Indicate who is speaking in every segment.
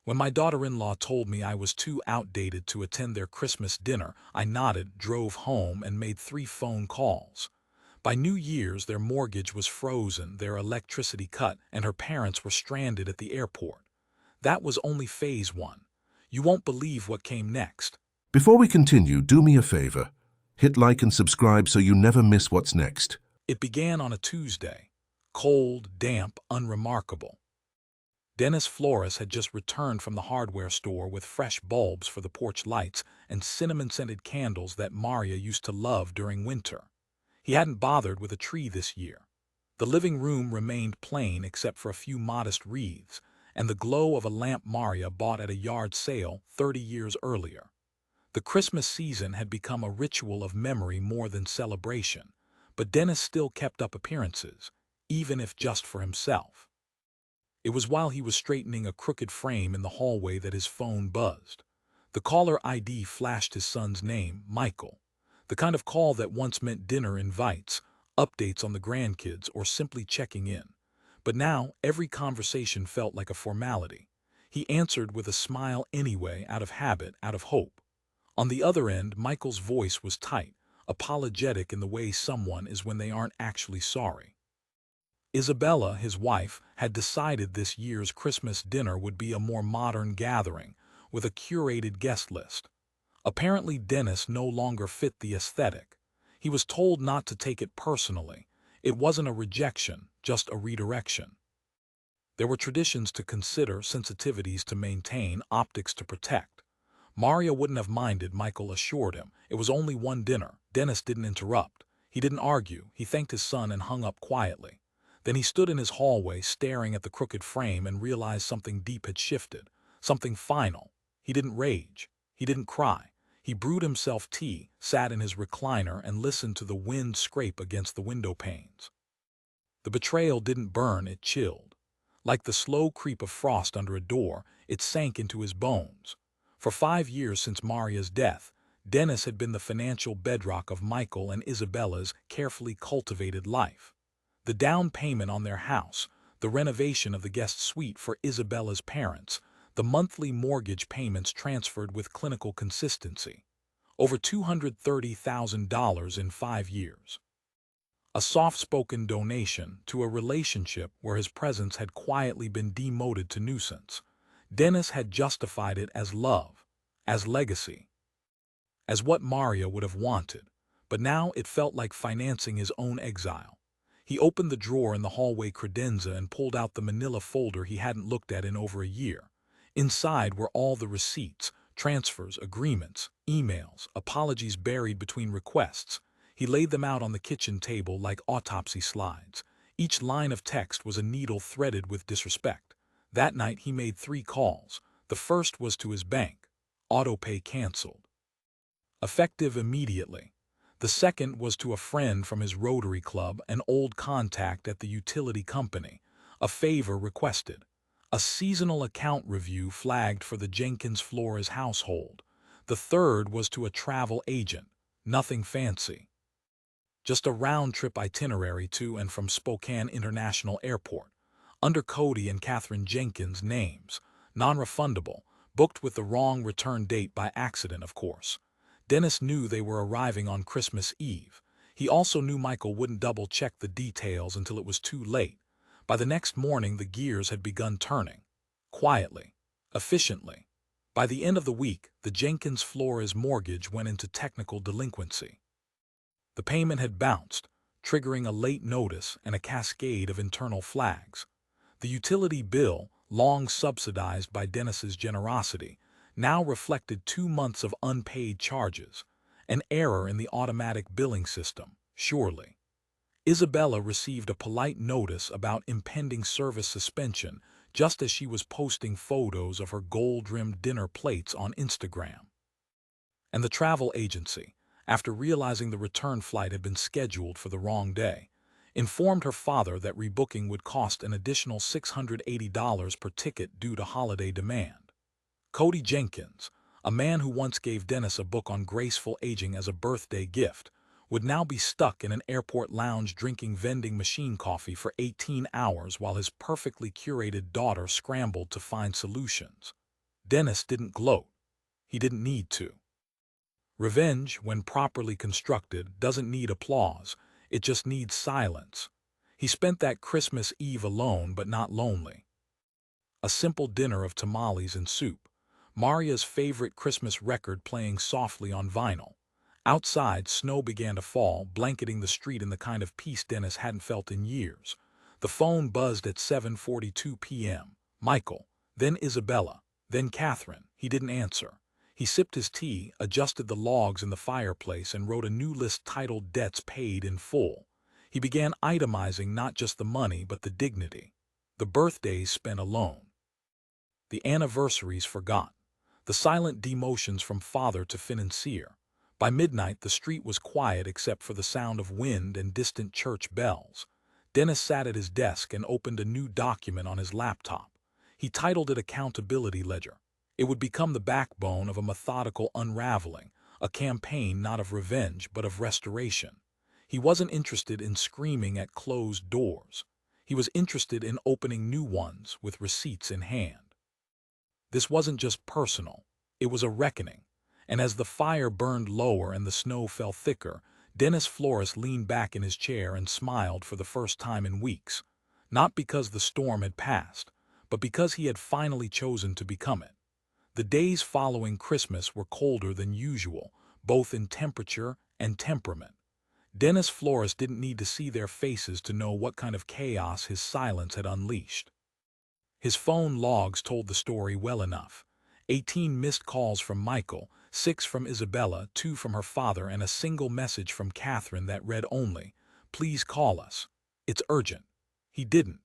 Speaker 1: When my daughter-in-law told me I was too outdated to attend their Christmas dinner, I nodded, drove home, and made 3 phone calls. By New Year's, their mortgage was frozen, their electricity cut, and her parents were stranded at the airport. That was only phase one. You won't believe what came next.
Speaker 2: Before we continue, do me a favor. Hit like and subscribe so you never miss what's next.
Speaker 1: It began on a Tuesday. Cold, damp, unremarkable. Dennis Flores had just returned from the hardware store with fresh bulbs for the porch lights and cinnamon-scented candles that Maria used to love during winter. He hadn't bothered with a tree this year. The living room remained plain except for a few modest wreaths and the glow of a lamp Maria bought at a yard sale 30 years earlier. The Christmas season had become a ritual of memory more than celebration, but Dennis still kept up appearances, even if just for himself. It was while he was straightening a crooked frame in the hallway that his phone buzzed. The caller ID flashed his son's name, Michael. The kind of call that once meant dinner invites, updates on the grandkids, or simply checking in. But now, every conversation felt like a formality. He answered with a smile anyway, out of habit, out of hope. On the other end, Michael's voice was tight, apologetic in the way someone is when they aren't actually sorry. Isabella, his wife, had decided this year's Christmas dinner would be a more modern gathering, with a curated guest list. Apparently, Dennis no longer fit the aesthetic. He was told not to take it personally. It wasn't a rejection, just a redirection. There were traditions to consider, sensitivities to maintain, optics to protect. Maria wouldn't have minded, Michael assured him. It was only one dinner. Dennis didn't interrupt. He didn't argue. He thanked his son and hung up quietly. Then he stood in his hallway, staring at the crooked frame, and realized something deep had shifted. Something final. He didn't rage. He didn't cry. He brewed himself tea, sat in his recliner, and listened to the wind scrape against the window panes. The betrayal didn't burn, it chilled. Like the slow creep of frost under a door, it sank into his bones. For 5 years since Maria's death, Dennis had been the financial bedrock of Michael and Isabella's carefully cultivated life. The down payment on their house, the renovation of the guest suite for Isabella's parents, the monthly mortgage payments transferred with clinical consistency. Over $230,000 in 5 years. A soft-spoken donation to a relationship where his presence had quietly been demoted to nuisance. Dennis had justified it as love, as legacy, as what Maria would have wanted, but now it felt like financing his own exile. He opened the drawer in the hallway credenza and pulled out the manila folder he hadn't looked at in over a year. Inside were all the receipts, transfers, agreements, emails, apologies buried between requests. He laid them out on the kitchen table like autopsy slides. Each line of text was a needle threaded with disrespect. That night he made 3 calls. The first was to his bank. Autopay canceled. Effective immediately. The second was to a friend from his Rotary Club, an old contact at the utility company. A favor requested. A seasonal account review flagged for the Jenkins Flores household. The third was to a travel agent. Nothing fancy. Just a round-trip itinerary to and from Spokane International Airport. Under Cody and Catherine Jenkins' names. Non-refundable. Booked with the wrong return date by accident, of course. Dennis knew they were arriving on Christmas Eve. He also knew Michael wouldn't double-check the details until it was too late. By the next morning, the gears had begun turning. Quietly. Efficiently. By the end of the week, the Jenkins Flores mortgage went into technical delinquency. The payment had bounced, triggering a late notice and a cascade of internal flags. The utility bill, long subsidized by Dennis's generosity, now reflected 2 months of unpaid charges. An error in the automatic billing system, surely. Isabella received a polite notice about impending service suspension just as she was posting photos of her gold-rimmed dinner plates on Instagram. And the travel agency, after realizing the return flight had been scheduled for the wrong day, informed her father that rebooking would cost an additional $680 per ticket due to holiday demand. Cody Jenkins, a man who once gave Dennis a book on graceful aging as a birthday gift, would now be stuck in an airport lounge drinking vending machine coffee for 18 hours while his perfectly curated daughter scrambled to find solutions. Dennis didn't gloat. He didn't need to. Revenge, when properly constructed, doesn't need applause. It just needs silence. He spent that Christmas Eve alone but not lonely. A simple dinner of tamales and soup. Maria's favorite Christmas record playing softly on vinyl. Outside, snow began to fall, blanketing the street in the kind of peace Dennis hadn't felt in years. The phone buzzed at 7:42 p.m. Michael, then Isabella, then Catherine. He didn't answer. He sipped his tea, adjusted the logs in the fireplace, and wrote a new list titled Debts Paid in Full. He began itemizing not just the money but the dignity. The birthdays spent alone. The anniversaries forgot. The silent demotions from father to financier. By midnight, the street was quiet except for the sound of wind and distant church bells. Dennis sat at his desk and opened a new document on his laptop. He titled it Accountability Ledger. It would become the backbone of a methodical unraveling, a campaign not of revenge but of restoration. He wasn't interested in screaming at closed doors. He was interested in opening new ones with receipts in hand. This wasn't just personal, it was a reckoning. And as the fire burned lower and the snow fell thicker, Dennis Flores leaned back in his chair and smiled for the first time in weeks. Not because the storm had passed, but because he had finally chosen to become it. The days following Christmas were colder than usual, both in temperature and temperament. Dennis Flores didn't need to see their faces to know what kind of chaos his silence had unleashed. His phone logs told the story well enough. 18 missed calls from Michael, 6 from Isabella, 2 from her father, and a single message from Catherine that read only, "Please call us. It's urgent." He didn't.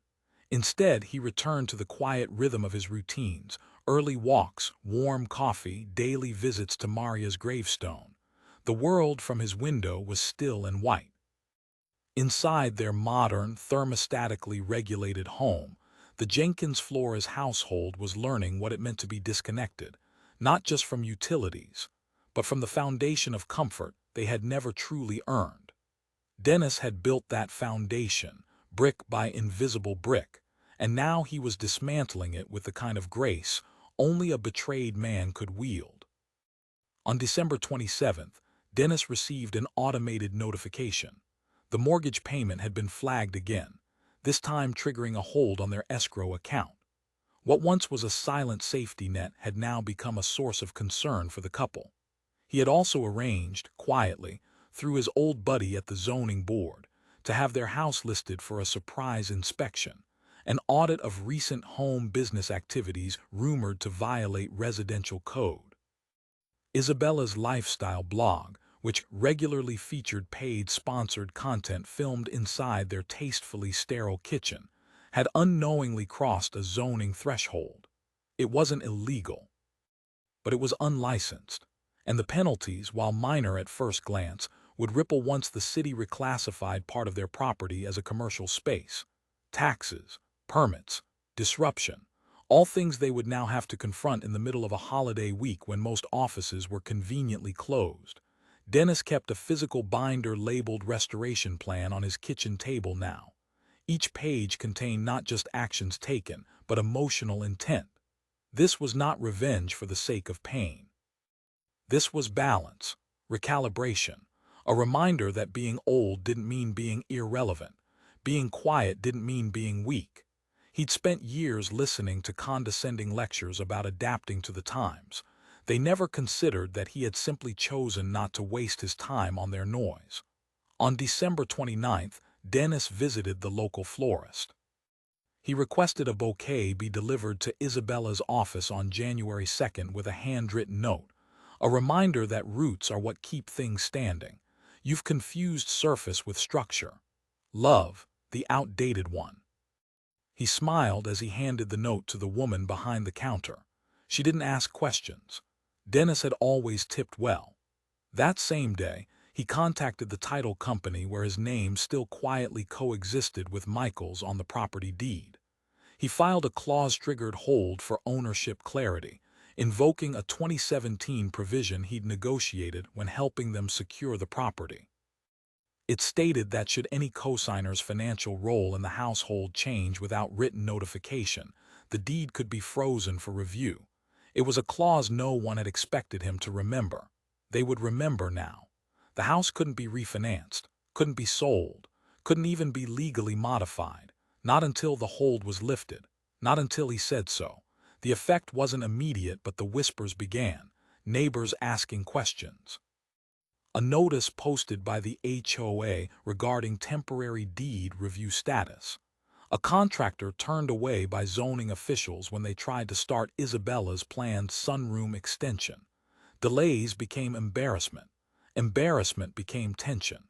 Speaker 1: Instead, he returned to the quiet rhythm of his routines: early walks, warm coffee, daily visits to Maria's gravestone. The world from his window was still and white. Inside their modern, thermostatically regulated home, the Jenkins-Flores household was learning what it meant to be disconnected, not just from utilities, but from the foundation of comfort they had never truly earned. Dennis had built that foundation, brick by invisible brick, and now he was dismantling it with the kind of grace only a betrayed man could wield. On December 27th, Dennis received an automated notification. The mortgage payment had been flagged again, this time triggering a hold on their escrow account. What once was a silent safety net had now become a source of concern for the couple. He had also arranged, quietly, through his old buddy at the zoning board, to have their house listed for a surprise inspection, an audit of recent home business activities rumored to violate residential code. Isabella's lifestyle blog, which regularly featured paid sponsored content filmed inside their tastefully sterile kitchen, had unknowingly crossed a zoning threshold. It wasn't illegal, but it was unlicensed, and the penalties, while minor at first glance, would ripple once the city reclassified part of their property as a commercial space. Taxes, permits, disruption, all things they would now have to confront in the middle of a holiday week when most offices were conveniently closed. Dennis kept a physical binder labeled Restoration Plan on his kitchen table now. Each page contained not just actions taken, but emotional intent. This was not revenge for the sake of pain. This was balance, recalibration, a reminder that being old didn't mean being irrelevant. Being quiet didn't mean being weak. He'd spent years listening to condescending lectures about adapting to the times. They never considered that he had simply chosen not to waste his time on their noise. On December 29th, Dennis visited the local florist. He requested a bouquet be delivered to Isabella's office on January 2nd with a handwritten note, a reminder that roots are what keep things standing. You've confused surface with structure. Love, the outdated one. He smiled as he handed the note to the woman behind the counter. She didn't ask questions. Dennis had always tipped well. That same day, he contacted the title company where his name still quietly coexisted with Michael's on the property deed. He filed a clause-triggered hold for ownership clarity, invoking a 2017 provision he'd negotiated when helping them secure the property. It stated that should any cosigner's financial role in the household change without written notification, the deed could be frozen for review. It was a clause no one had expected him to remember. They would remember now. The house couldn't be refinanced, couldn't be sold, couldn't even be legally modified. Not until the hold was lifted. Not until he said so. The effect wasn't immediate, but the whispers began, neighbors asking questions. A notice posted by the HOA regarding temporary deed review status. A contractor turned away by zoning officials when they tried to start Isabella's planned sunroom extension. Delays became embarrassment. Embarrassment became tension.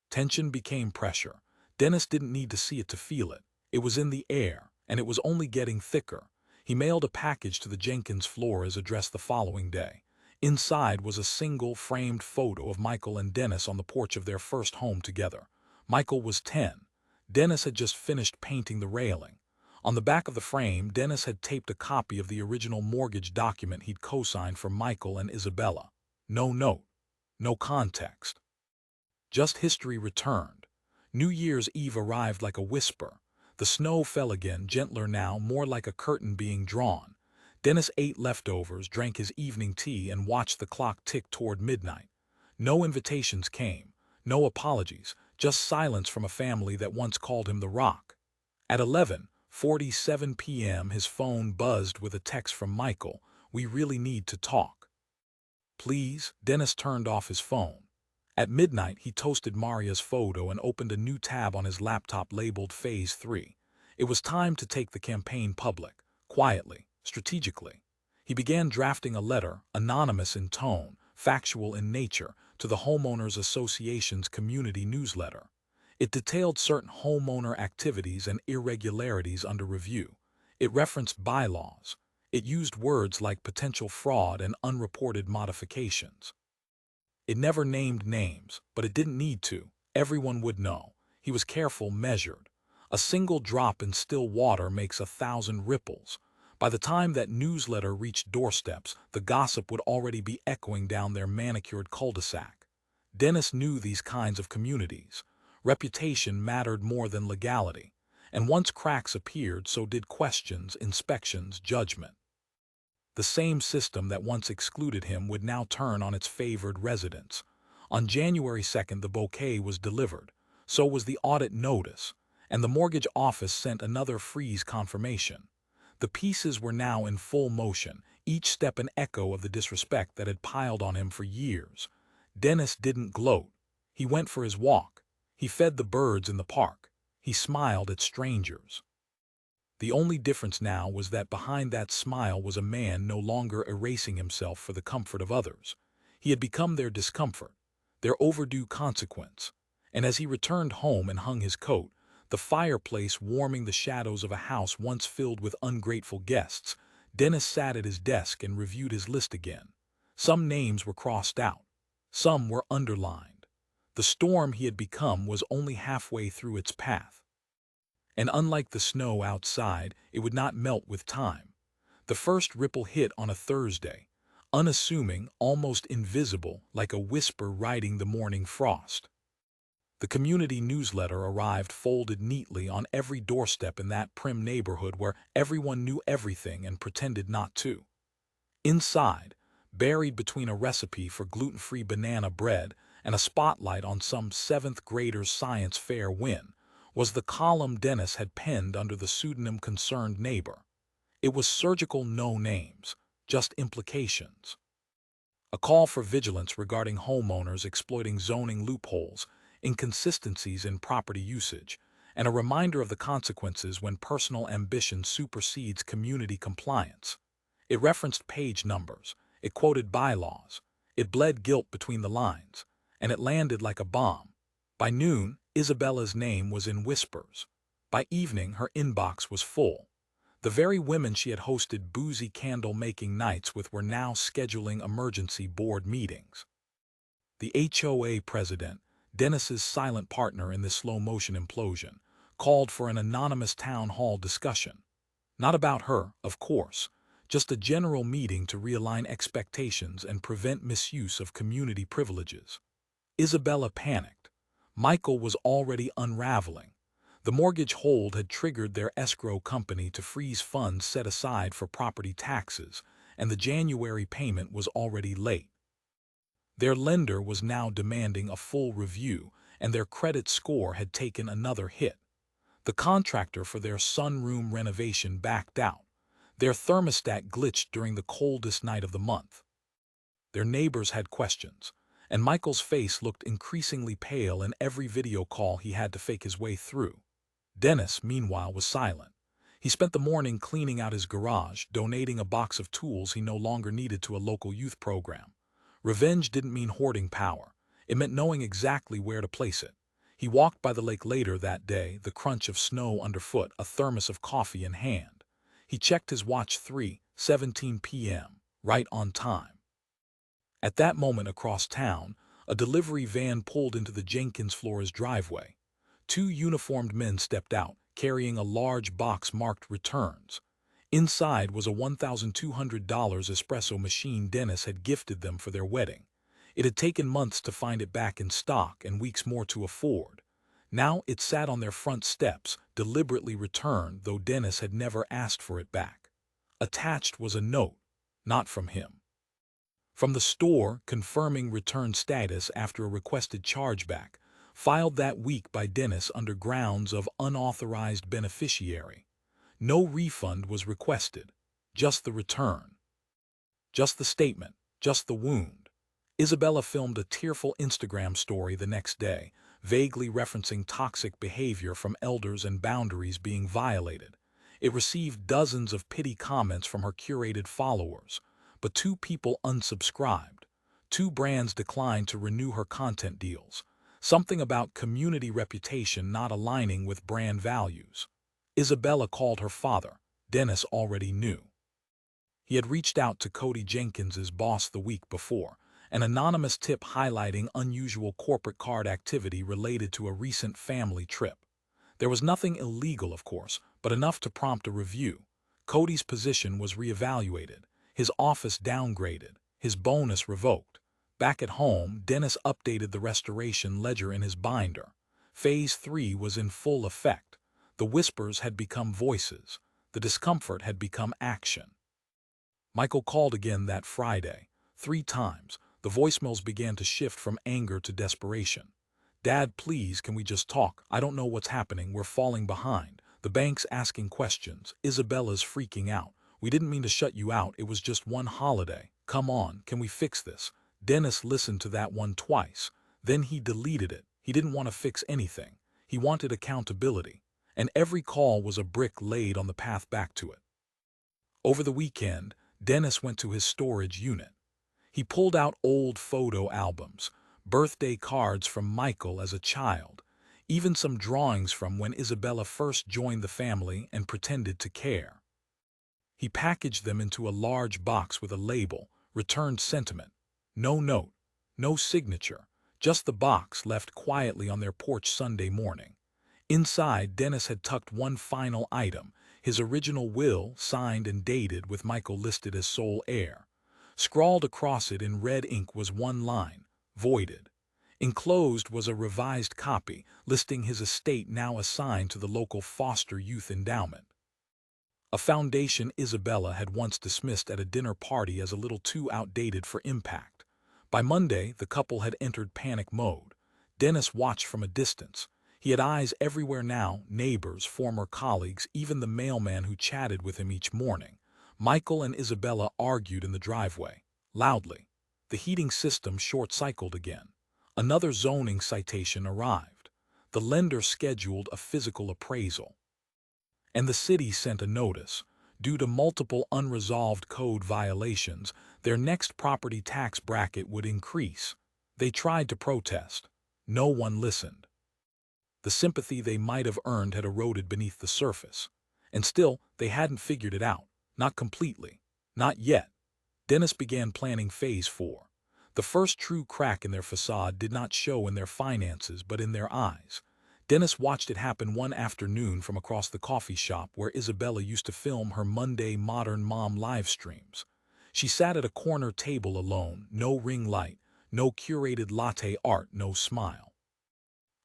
Speaker 1: Tension became pressure. Dennis didn't need to see it to feel it. It was in the air, and it was only getting thicker. He mailed a package to the Jenkins Flores address the following day. Inside was a single framed photo of Michael and Dennis on the porch of their first home together. Michael was 10. Dennis had just finished painting the railing. On the back of the frame, Dennis had taped a copy of the original mortgage document he'd co-signed for Michael and Isabella. No note, no context. Just history returned. New Year's Eve arrived like a whisper. The snow fell again, gentler now, more like a curtain being drawn. Dennis ate leftovers, drank his evening tea, and watched the clock tick toward midnight. No invitations came, no apologies, just silence from a family that once called him the Rock. At 11:47 p.m. his phone buzzed with a text from Michael. "We really need to talk." "Please?" Dennis turned off his phone. At midnight, he toasted Maria's photo and opened a new tab on his laptop labeled Phase 3. It was time to take the campaign public, quietly, strategically. He began drafting a letter, anonymous in tone, factual in nature, to the Homeowners Association's community newsletter. It detailed certain homeowner activities and irregularities under review. It referenced bylaws. It used words like potential fraud and unreported modifications. It never named names, but it didn't need to. Everyone would know. He was careful, measured. A single drop in still water makes 1,000 ripples. By the time that newsletter reached doorsteps, the gossip would already be echoing down their manicured cul-de-sac. Dennis knew these kinds of communities. Reputation mattered more than legality. And once cracks appeared, so did questions, inspections, judgment. The same system that once excluded him would now turn on its favored residents. On January 2nd, the bouquet was delivered. So was the audit notice, and the mortgage office sent another freeze confirmation. The pieces were now in full motion, each step an echo of the disrespect that had piled on him for years. Dennis didn't gloat. He went for his walk. He fed the birds in the park. He smiled at strangers. The only difference now was that behind that smile was a man no longer erasing himself for the comfort of others. He had become their discomfort, their overdue consequence. And as he returned home and hung his coat, the fireplace warming the shadows of a house once filled with ungrateful guests, Dennis sat at his desk and reviewed his list again. Some names were crossed out. Some were underlined. The storm he had become was only halfway through its path. And unlike the snow outside, it would not melt with time. The first ripple hit on a Thursday, unassuming, almost invisible, like a whisper riding the morning frost. The community newsletter arrived folded neatly on every doorstep in that prim neighborhood where everyone knew everything and pretended not to. Inside, buried between a recipe for gluten-free banana bread and a spotlight on some seventh grader's science fair win, was the column Dennis had penned under the pseudonym Concerned Neighbor. It was surgical, no names, just implications. A call for vigilance regarding homeowners exploiting zoning loopholes, inconsistencies in property usage, and a reminder of the consequences when personal ambition supersedes community compliance. It referenced page numbers, it quoted bylaws, it bled guilt between the lines, and it landed like a bomb. By noon, Isabella's name was in whispers. By evening, her inbox was full. The very women she had hosted boozy candle-making nights with were now scheduling emergency board meetings. The HOA president, Dennis's silent partner in this slow-motion implosion, called for an anonymous town hall discussion. Not about her, of course, just a general meeting to realign expectations and prevent misuse of community privileges. Isabella panicked. Michael was already unraveling. The mortgage hold had triggered their escrow company to freeze funds set aside for property taxes, and the January payment was already late. Their lender was now demanding a full review, and their credit score had taken another hit. The contractor for their sunroom renovation backed out. Their thermostat glitched during the coldest night of the month. Their neighbors had questions, and Michael's face looked increasingly pale in every video call he had to fake his way through. Dennis, meanwhile, was silent. He spent the morning cleaning out his garage, donating a box of tools he no longer needed to a local youth program. Revenge didn't mean hoarding power. It meant knowing exactly where to place it. He walked by the lake later that day, the crunch of snow underfoot, a thermos of coffee in hand. He checked his watch, 3:17 p.m., right on time. At that moment across town, a delivery van pulled into the Jenkins Flores driveway. Two uniformed men stepped out, carrying a large box marked returns. Inside was a $1,200 espresso machine Dennis had gifted them for their wedding. It had taken months to find it back in stock and weeks more to afford. Now it sat on their front steps, deliberately returned, though Dennis had never asked for it back. Attached was a note, not from him. From the store, confirming return status after a requested chargeback, filed that week by Dennis under grounds of unauthorized beneficiary. No refund was requested, just the return. Just the statement, just the wound. Isabella filmed a tearful Instagram story the next day, vaguely referencing toxic behavior from elders and boundaries being violated. It received dozens of pity comments from her curated followers, but 2 people unsubscribed. 2 brands declined to renew her content deals. Something about community reputation not aligning with brand values. Isabella called her father. Dennis already knew. He had reached out to Cody Jenkins's boss the week before, an anonymous tip highlighting unusual corporate card activity related to a recent family trip. There was nothing illegal, of course, but enough to prompt a review. Cody's position was reevaluated, his office downgraded, his bonus revoked. Back at home, Dennis updated the restoration ledger in his binder. Phase 3 was in full effect. The whispers had become voices. The discomfort had become action. Michael called again that Friday. 3 times, the voicemails began to shift from anger to desperation. "Dad, please, can we just talk? I don't know what's happening. We're falling behind. The bank's asking questions. Isabella's freaking out. We didn't mean to shut you out. It was just one holiday. Come on, can we fix this?" Dennis listened to that one twice. Then he deleted it. He didn't want to fix anything. He wanted accountability. And every call was a brick laid on the path back to it. Over the weekend, Dennis went to his storage unit. He pulled out old photo albums, birthday cards from Michael as a child, even some drawings from when Isabella first joined the family and pretended to care. He packaged them into a large box with a label, "Returned Sentiment." No note, no signature, just the box left quietly on their porch Sunday morning. Inside, Dennis had tucked one final item, his original will, signed and dated with Michael listed as sole heir. Scrawled across it in red ink was one line, "Voided." Enclosed was a revised copy listing his estate now assigned to the local foster youth endowment. A foundation Isabella had once dismissed at a dinner party as a little too outdated for impact. By Monday, the couple had entered panic mode. Dennis watched from a distance. He had eyes everywhere now, neighbors, former colleagues, even the mailman who chatted with him each morning. Michael and Isabella argued in the driveway, loudly. The heating system short-cycled again. Another zoning citation arrived. The lender scheduled a physical appraisal. And the city sent a notice. Due to multiple unresolved code violations, their next property tax bracket would increase. They tried to protest. No one listened. The sympathy they might have earned had eroded beneath the surface. And still, they hadn't figured it out. Not completely. Not yet. Dennis began planning Phase 4. The first true crack in their facade did not show in their finances, but in their eyes. Dennis watched it happen one afternoon from across the coffee shop where Isabella used to film her Monday Modern Mom live streams. She sat at a corner table alone, no ring light, no curated latte art, no smile.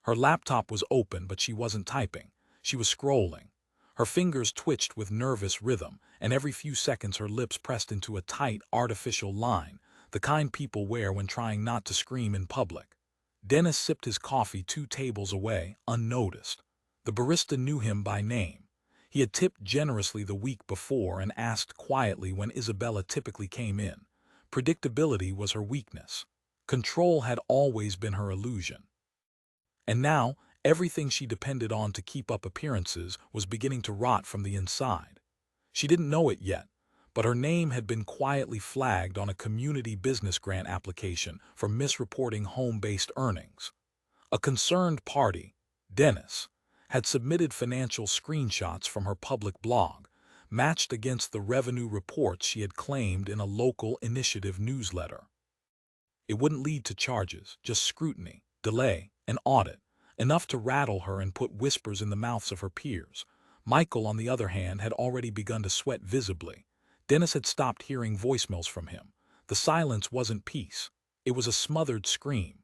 Speaker 1: Her laptop was open, but she wasn't typing. She was scrolling. Her fingers twitched with nervous rhythm, and every few seconds her lips pressed into a tight, artificial line, the kind people wear when trying not to scream in public. Dennis sipped his coffee 2 tables away, unnoticed. The barista knew him by name. He had tipped generously the week before and asked quietly when Isabella typically came in. Predictability was her weakness. Control had always been her illusion. And now, everything she depended on to keep up appearances was beginning to rot from the inside. She didn't know it yet, but her name had been quietly flagged on a community business grant application for misreporting home-based earnings. A concerned party, Dennis, had submitted financial screenshots from her public blog, matched against the revenue reports she had claimed in a local initiative newsletter. It wouldn't lead to charges, just scrutiny, delay, and audit, enough to rattle her and put whispers in the mouths of her peers. Michael, on the other hand, had already begun to sweat visibly. Dennis had stopped hearing voicemails from him. The silence wasn't peace. It was a smothered scream.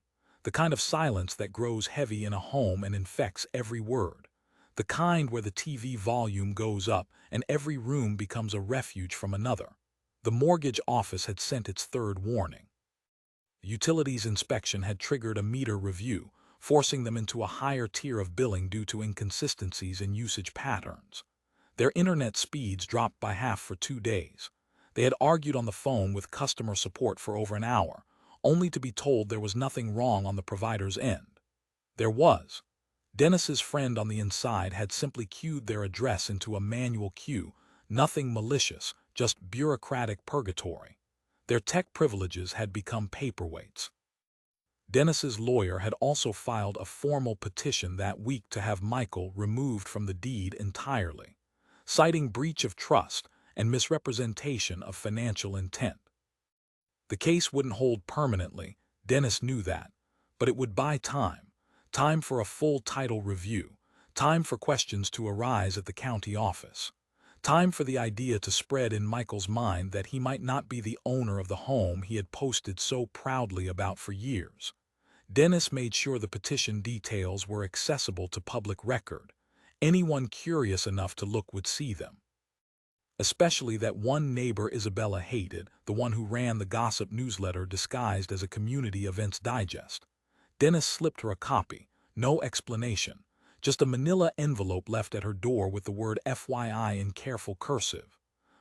Speaker 1: The kind of silence that grows heavy in a home and infects every word. The kind where the TV volume goes up and every room becomes a refuge from another. The mortgage office had sent its third warning. The utilities inspection had triggered a meter review, forcing them into a higher tier of billing due to inconsistencies in usage patterns. Their internet speeds dropped by half for 2 days. They had argued on the phone with customer support for over an hour, only to be told there was nothing wrong on the provider's end. There was. Dennis's friend on the inside had simply queued their address into a manual queue, nothing malicious, just bureaucratic purgatory. Their tech privileges had become paperweights. Dennis's lawyer had also filed a formal petition that week to have Michael removed from the deed entirely, citing breach of trust and misrepresentation of financial intent. The case wouldn't hold permanently, Dennis knew that, but it would buy time. Time for a full title review, time for questions to arise at the county office, time for the idea to spread in Michael's mind that he might not be the owner of the home he had posted so proudly about for years. Dennis made sure the petition details were accessible to public record. Anyone curious enough to look would see them. Especially that one neighbor Isabella hated, the one who ran the gossip newsletter disguised as a community events digest. Dennis slipped her a copy, no explanation, just a manila envelope left at her door with the word FYI in careful cursive.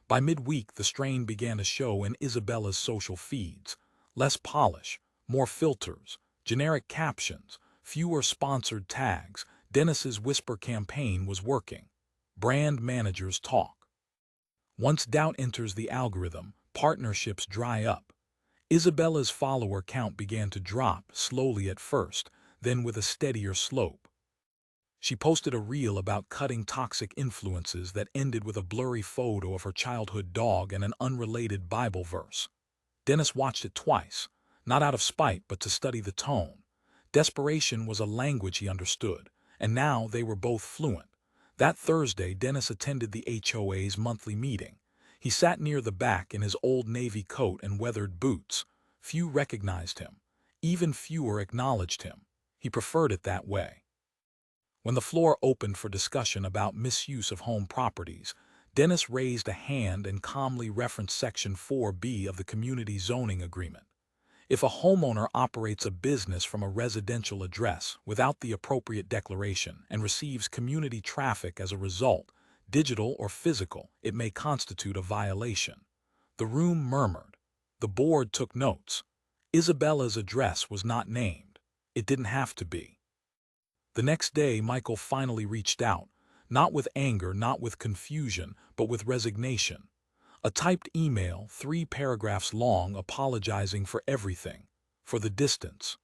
Speaker 1: By midweek, the strain began to show in Isabella's social feeds. Less polish, more filters, generic captions, fewer sponsored tags. Dennis's whisper campaign was working. Brand managers talk. Once doubt enters the algorithm, partnerships dry up. Isabella's follower count began to drop, slowly at first, then with a steadier slope. She posted a reel about cutting toxic influences that ended with a blurry photo of her childhood dog and an unrelated Bible verse. Dennis watched it twice, not out of spite but to study the tone. Desperation was a language he understood, and now they were both fluent. That Thursday, Dennis attended the HOA's monthly meeting. He sat near the back in his old navy coat and weathered boots. Few recognized him. Even fewer acknowledged him. He preferred it that way. When the floor opened for discussion about misuse of home properties, Dennis raised a hand and calmly referenced Section 4B of the Community Zoning Agreement. If a homeowner operates a business from a residential address without the appropriate declaration and receives community traffic as a result, digital or physical, it may constitute a violation. The room murmured. The board took notes. Isabella's address was not named. It didn't have to be. The next day, Michael finally reached out, not with anger, not with confusion, but with resignation. A typed email, 3 paragraphs long, apologizing for everything, for the distance,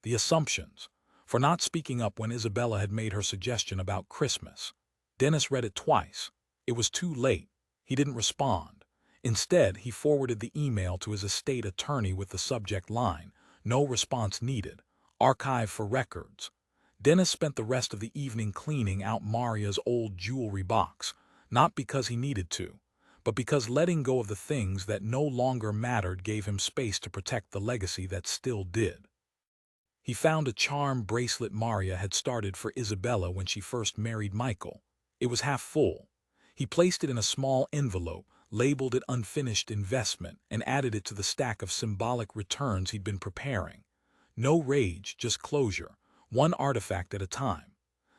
Speaker 1: the assumptions, for not speaking up when Isabella had made her suggestion about Christmas. Dennis read it twice. It was too late. He didn't respond. Instead, he forwarded the email to his estate attorney with the subject line, "No response needed. Archive for records." Dennis spent the rest of the evening cleaning out Maria's old jewelry box, not because he needed to, but because letting go of the things that no longer mattered gave him space to protect the legacy that still did. He found a charm bracelet Maria had started for Isabella when she first married Michael. It was half full. He placed it in a small envelope, labeled it unfinished investment, and added it to the stack of symbolic returns he'd been preparing. No rage, just closure, one artifact at a time.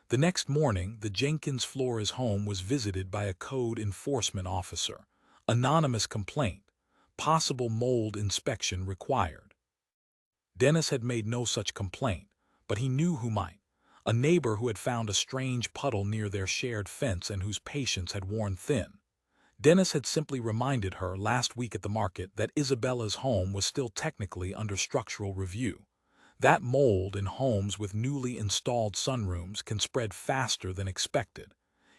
Speaker 1: The next morning, the Jenkins Flores home was visited by a code enforcement officer. Anonymous complaint. Possible mold inspection required. Dennis had made no such complaint, but he knew who might. A neighbor who had found a strange puddle near their shared fence and whose patience had worn thin. Dennis had simply reminded her last week at the market that Isabella's home was still technically under structural review. That mold in homes with newly installed sunrooms can spread faster than expected.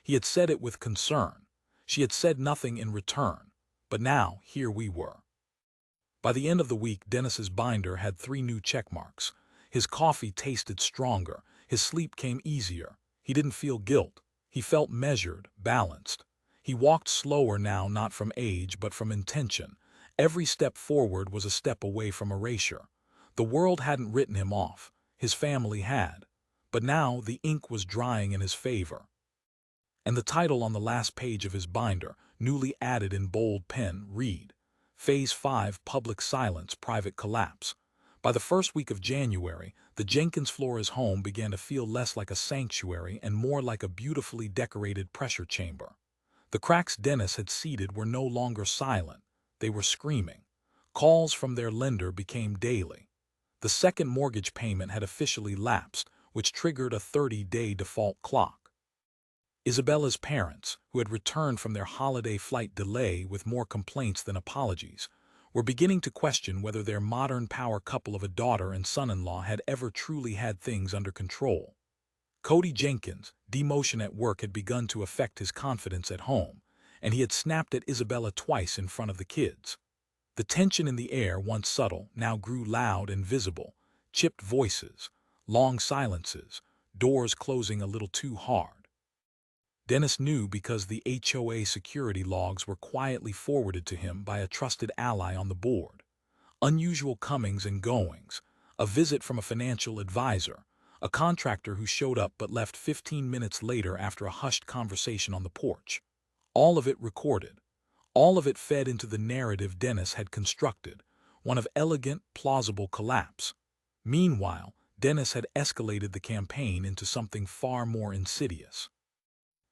Speaker 1: He had said it with concern. She had said nothing in return. But now, here we were. By the end of the week, Dennis's binder had 3 new check marks. His coffee tasted stronger. His sleep came easier. He didn't feel guilt. He felt measured, balanced. He walked slower now, not from age, but from intention. Every step forward was a step away from erasure. The world hadn't written him off. His family had. But now the ink was drying in his favor. And the title on the last page of his binder, newly added in bold pen, read, Phase 5, Public Silence, Private Collapse. By the first week of January, the Jenkins Flores home began to feel less like a sanctuary and more like a beautifully decorated pressure chamber. The cracks Dennis had seeded were no longer silent. They were screaming. Calls from their lender became daily. The second mortgage payment had officially lapsed, which triggered a 30-day default clock. Isabella's parents, who had returned from their holiday flight delay with more complaints than apologies, were beginning to question whether their modern power couple of a daughter and son-in-law had ever truly had things under control. Cody Jenkins' demotion at work had begun to affect his confidence at home, and he had snapped at Isabella twice in front of the kids. The tension in the air, once subtle, now grew loud and visible. Chipped voices, long silences, doors closing a little too hard. Dennis knew because the HOA security logs were quietly forwarded to him by a trusted ally on the board. Unusual comings and goings, a visit from a financial advisor, a contractor who showed up but left 15 minutes later after a hushed conversation on the porch. All of it recorded. All of it fed into the narrative Dennis had constructed, one of elegant, plausible collapse. Meanwhile, Dennis had escalated the campaign into something far more insidious.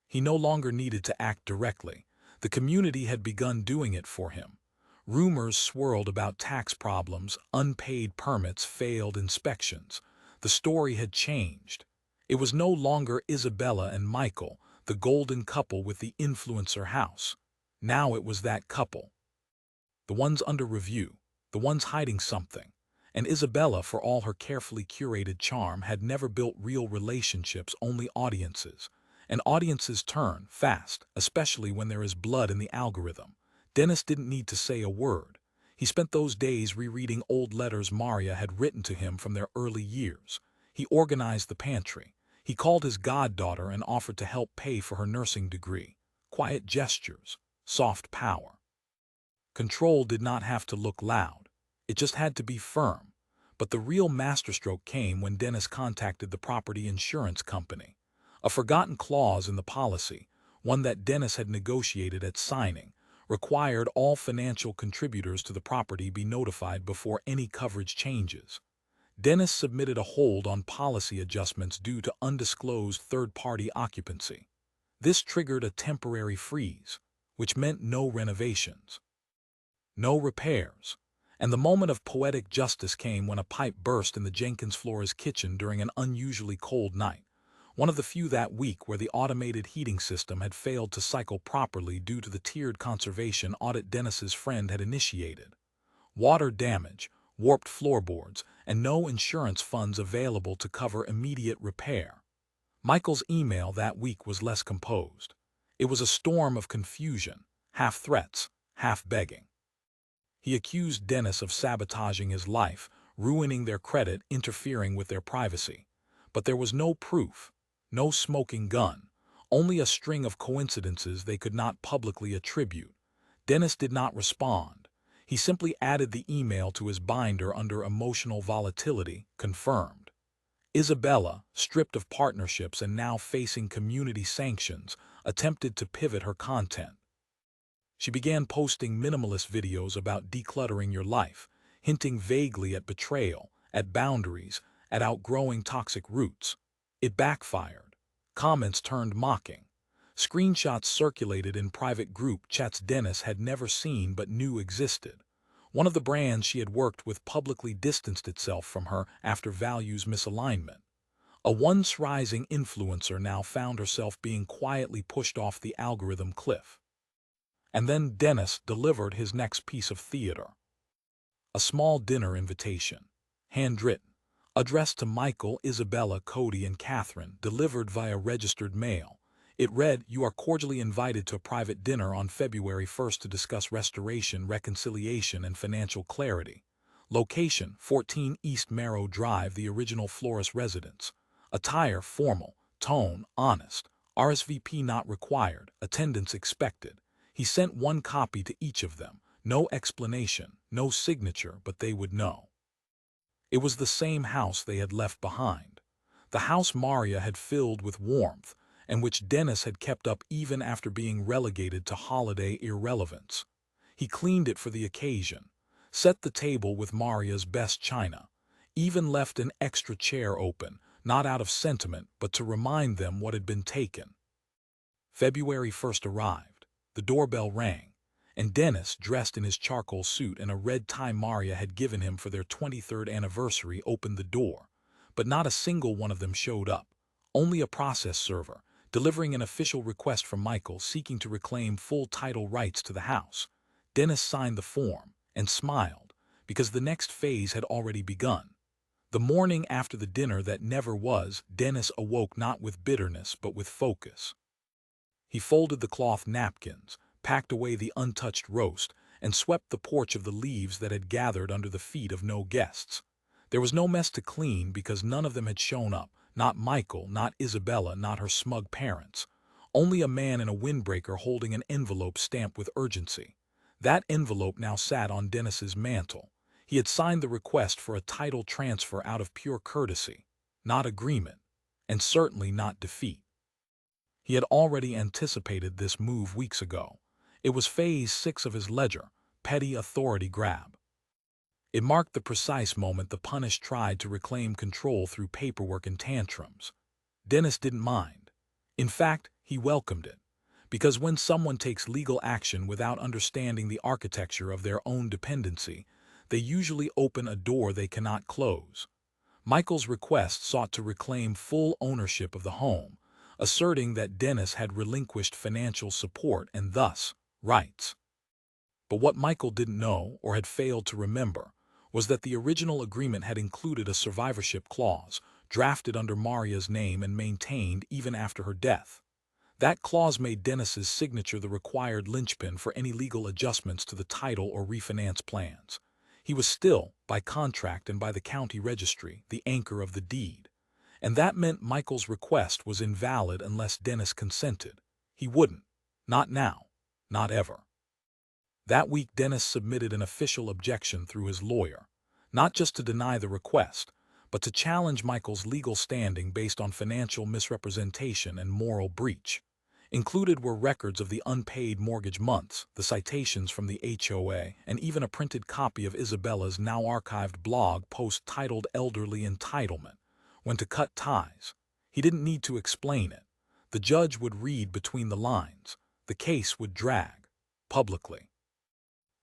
Speaker 1: He no longer needed to act directly. The community had begun doing it for him. Rumors swirled about tax problems, unpaid permits, failed inspections. The story had changed. It was no longer Isabella and Michael, the golden couple with the influencer house. Now it was that couple. The ones under review, the ones hiding something. And Isabella, for all her carefully curated charm, had never built real relationships, only audiences. And audiences turn fast, especially when there is blood in the algorithm. Dennis didn't need to say a word. He spent those days rereading old letters Maria had written to him from their early years. He organized the pantry. He called his goddaughter and offered to help pay for her nursing degree. Quiet gestures, soft power. Control did not have to look loud. It just had to be firm. But the real masterstroke came when Dennis contacted the property insurance company. A forgotten clause in the policy, one that Dennis had negotiated at signing, required all financial contributors to the property be notified before any coverage changes. Dennis submitted a hold on policy adjustments due to undisclosed third-party occupancy. This triggered a temporary freeze, which meant no renovations, no repairs. And the moment of poetic justice came when a pipe burst in the Jenkins Flores kitchen during an unusually cold night. One of the few that week where the automated heating system had failed to cycle properly due to the tiered conservation audit Dennis's friend had initiated. Water damage, warped floorboards, and no insurance funds available to cover immediate repair. Michael's email that week was less composed. It was a storm of confusion, half threats, half begging. He accused Dennis of sabotaging his life, ruining their credit, interfering with their privacy. But there was no proof. No smoking gun, only a string of coincidences they could not publicly attribute. Dennis did not respond. He simply added the email to his binder under emotional volatility, confirmed. Isabella, stripped of partnerships and now facing community sanctions, attempted to pivot her content. She began posting minimalist videos about decluttering your life, hinting vaguely at betrayal, at boundaries, at outgrowing toxic roots. It backfired. Comments turned mocking. Screenshots circulated in private group chats Dennis had never seen but knew existed. One of the brands she had worked with publicly distanced itself from her after values misalignment. A once rising influencer now found herself being quietly pushed off the algorithm cliff. And then Dennis delivered his next piece of theater. A small dinner invitation, handwritten, addressed to Michael, Isabella, Cody, and Catherine, delivered via registered mail. It read, "You are cordially invited to a private dinner on February 1st to discuss restoration, reconciliation, and financial clarity. Location, 14 East Marrow Drive, the original florist residence. Attire, formal. Tone, honest. RSVP not required. Attendance expected." He sent one copy to each of them. No explanation, no signature, but they would know. It was the same house they had left behind. The house Maria had filled with warmth, and which Dennis had kept up even after being relegated to holiday irrelevance. He cleaned it for the occasion, set the table with Maria's best china, even left an extra chair open, not out of sentiment, but to remind them what had been taken. February 1st arrived. The doorbell rang, and Dennis, dressed in his charcoal suit and a red tie Maria had given him for their 23rd anniversary, opened the door. But not a single one of them showed up. Only a process server, delivering an official request from Michael seeking to reclaim full title rights to the house. Dennis signed the form and smiled, because the next phase had already begun. The morning after the dinner that never was, Dennis awoke not with bitterness but with focus. He folded the cloth napkins, packed away the untouched roast, and swept the porch of the leaves that had gathered under the feet of no guests. There was no mess to clean because none of them had shown up, not Michael, not Isabella, not her smug parents. Only a man in a windbreaker holding an envelope stamped with urgency. That envelope now sat on Dennis's mantle. He had signed the request for a title transfer out of pure courtesy, not agreement, and certainly not defeat. He had already anticipated this move weeks ago. It was phase 6 of his ledger, petty authority grab. It marked the precise moment the punished tried to reclaim control through paperwork and tantrums. Dennis didn't mind. In fact, he welcomed it. Because when someone takes legal action without understanding the architecture of their own dependency, they usually open a door they cannot close. Michael's request sought to reclaim full ownership of the home, asserting that Dennis had relinquished financial support and thus rights. But what Michael didn't know, or had failed to remember, was that the original agreement had included a survivorship clause, drafted under Maria's name and maintained even after her death. That clause made Dennis's signature the required linchpin for any legal adjustments to the title or refinance plans. He was still, by contract and by the county registry, the anchor of the deed. And that meant Michael's request was invalid unless Dennis consented. He wouldn't. Not now. Not ever. That week Dennis submitted an official objection through his lawyer, not just to deny the request, but to challenge Michael's legal standing based on financial misrepresentation and moral breach. Included were records of the unpaid mortgage months, the citations from the HOA, and even a printed copy of Isabella's now archived blog post titled "Elderly Entitlement." When to cut ties. He didn't need to explain it. The judge would read between the lines. The case would drag. Publicly.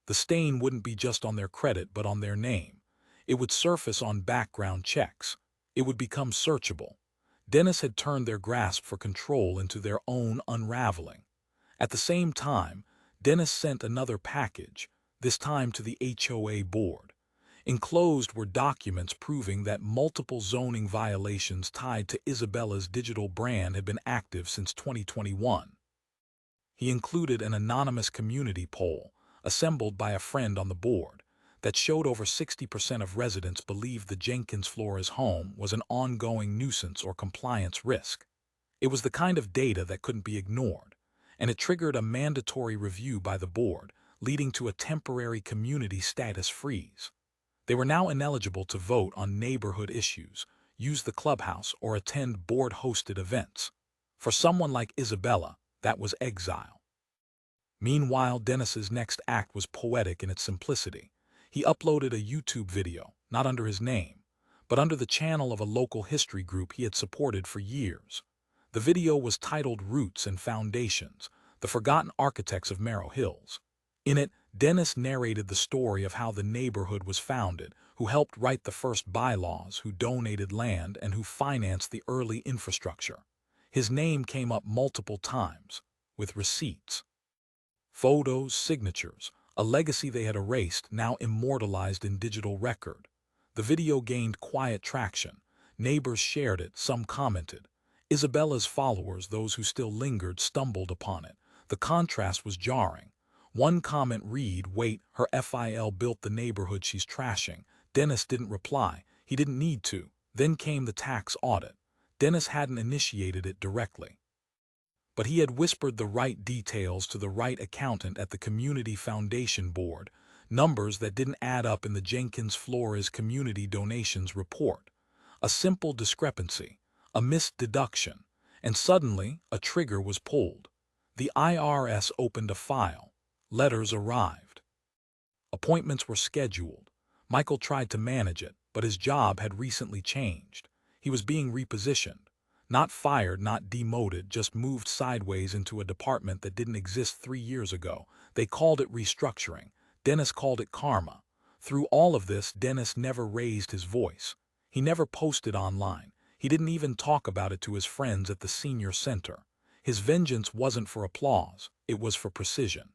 Speaker 1: The stain wouldn't be just on their credit but on their name. It would surface on background checks. It would become searchable. Dennis had turned their grasp for control into their own unraveling. At the same time, Dennis sent another package, this time to the HOA board. Enclosed were documents proving that multiple zoning violations tied to Isabella's digital brand had been active since 2021. He included an anonymous community poll, assembled by a friend on the board, that showed over 60% of residents believed the Jenkins Flores home was an ongoing nuisance or compliance risk. It was the kind of data that couldn't be ignored, and it triggered a mandatory review by the board, leading to a temporary community status freeze. They were now ineligible to vote on neighborhood issues, use the clubhouse, or attend board-hosted events. For someone like Isabella, That was exile. Meanwhile, Dennis's next act was poetic in its simplicity. He uploaded a YouTube video, not under his name, but under the channel of a local history group he had supported for years. The video was titled Roots and Foundations, the Forgotten Architects of Merrill Hills. In it, Dennis narrated the story of how the neighborhood was founded, who helped write the first bylaws, who donated land, and who financed the early infrastructure. His name came up multiple times, with receipts, photos, signatures, a legacy they had erased, now immortalized in digital record. The video gained quiet traction. Neighbors shared it, some commented. Isabella's followers, those who still lingered, stumbled upon it. The contrast was jarring. One comment read, "Wait, her FIL built the neighborhood she's trashing." Dennis didn't reply. He didn't need to. Then came the tax audit. Dennis hadn't initiated it directly, but he had whispered the right details to the right accountant at the Community Foundation Board, numbers that didn't add up in the Jenkins Flores Community Donations Report. A simple discrepancy, a missed deduction, and suddenly a trigger was pulled. The IRS opened a file. Letters arrived. Appointments were scheduled. Michael tried to manage it, but his job had recently changed. He was being repositioned. Not fired, not demoted, just moved sideways into a department that didn't exist 3 years ago. They called it restructuring. Dennis called it karma. Through all of this, Dennis never raised his voice. He never posted online. He didn't even talk about it to his friends at the senior center. His vengeance wasn't for applause, it was for precision.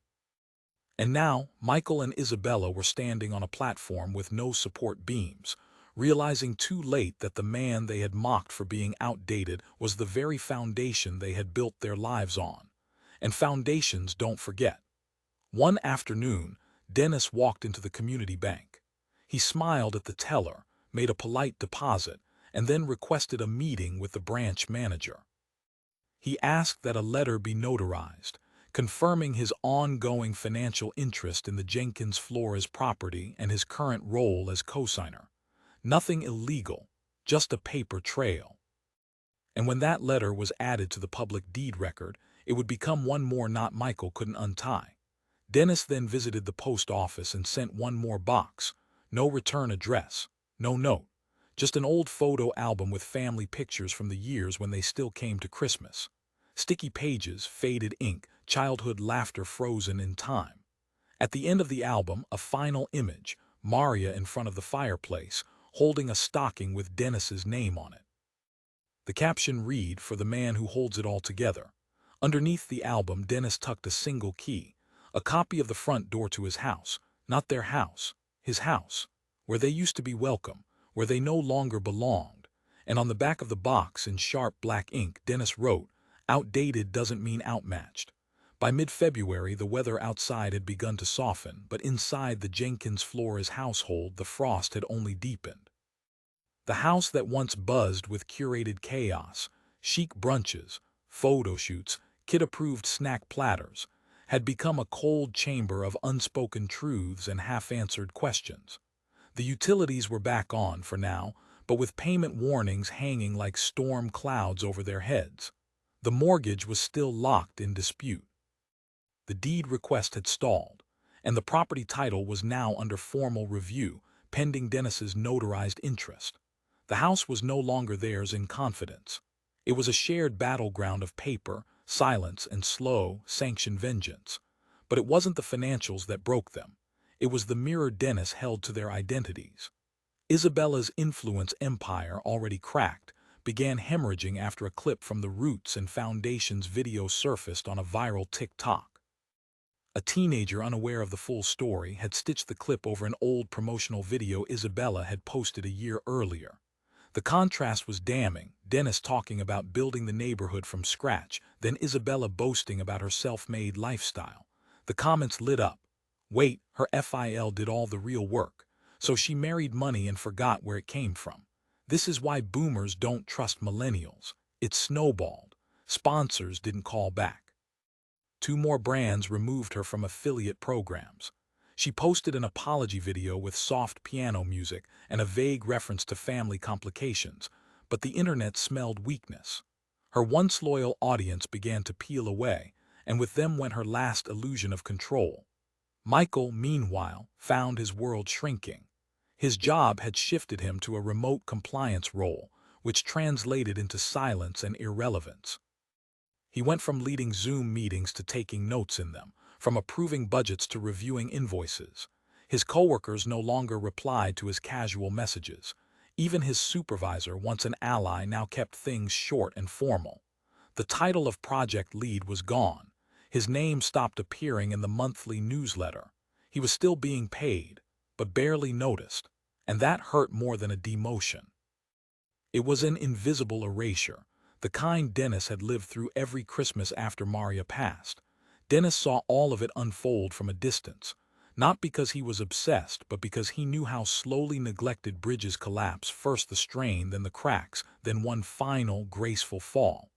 Speaker 1: And now, Michael and Isabella were standing on a platform with no support beams, realizing too late that the man they had mocked for being outdated was the very foundation they had built their lives on. And foundations don't forget. One afternoon, Dennis walked into the community bank. He smiled at the teller, made a polite deposit, and then requested a meeting with the branch manager. He asked that a letter be notarized, confirming his ongoing financial interest in the Jenkins Flores property and his current role as cosigner. Nothing illegal, just a paper trail. And when that letter was added to the public deed record, it would become one more knot Michael couldn't untie. Dennis then visited the post office and sent one more box. No return address, no note, just an old photo album with family pictures from the years when they still came to Christmas. Sticky pages, faded ink, childhood laughter frozen in time. At the end of the album, a final image, Maria in front of the fireplace, holding a stocking with Dennis's name on it. The caption read, "For the man who holds it all together." Underneath the album, Dennis tucked a single key, a copy of the front door to his house, not their house, his house, where they used to be welcome, where they no longer belonged. And on the back of the box, in sharp black ink, Dennis wrote, "Outdated doesn't mean outmatched." By mid-February, the weather outside had begun to soften, but inside the Jenkins Flores household, the frost had only deepened. The house that once buzzed with curated chaos, chic brunches, photo shoots, kid-approved snack platters, had become a cold chamber of unspoken truths and half-answered questions. The utilities were back on for now, but with payment warnings hanging like storm clouds over their heads. The mortgage was still locked in dispute. The deed request had stalled, and the property title was now under formal review, pending Dennis's notarized interest. The house was no longer theirs in confidence. It was a shared battleground of paper, silence, and slow, sanctioned vengeance. But it wasn't the financials that broke them. It was the mirror Dennis held to their identities. Isabella's influence empire, already cracked, began hemorrhaging after a clip from the Roots and Foundations video surfaced on a viral TikTok. A teenager unaware of the full story had stitched the clip over an old promotional video Isabella had posted a year earlier. The contrast was damning, Dennis talking about building the neighborhood from scratch, then Isabella boasting about her self-made lifestyle. The comments lit up. Wait, her FIL did all the real work. So she married money and forgot where it came from. This is why boomers don't trust millennials. It snowballed. Sponsors didn't call back. 2 more brands removed her from affiliate programs. She posted an apology video with soft piano music and a vague reference to family complications, but the internet smelled weakness. Her once loyal audience began to peel away, and with them went her last illusion of control. Michael, meanwhile, found his world shrinking. His job had shifted him to a remote compliance role, which translated into silence and irrelevance. He went from leading Zoom meetings to taking notes in them, from approving budgets to reviewing invoices. His coworkers no longer replied to his casual messages. Even his supervisor, once an ally, now kept things short and formal. The title of project lead was gone. His name stopped appearing in the monthly newsletter. He was still being paid, but barely noticed, and that hurt more than a demotion. It was an invisible erasure, the kind Dennis had lived through every Christmas after Maria passed. Dennis saw all of it unfold from a distance, not because he was obsessed, but because he knew how slowly neglected bridges collapse, first the strain, then the cracks, then one final, graceful fall.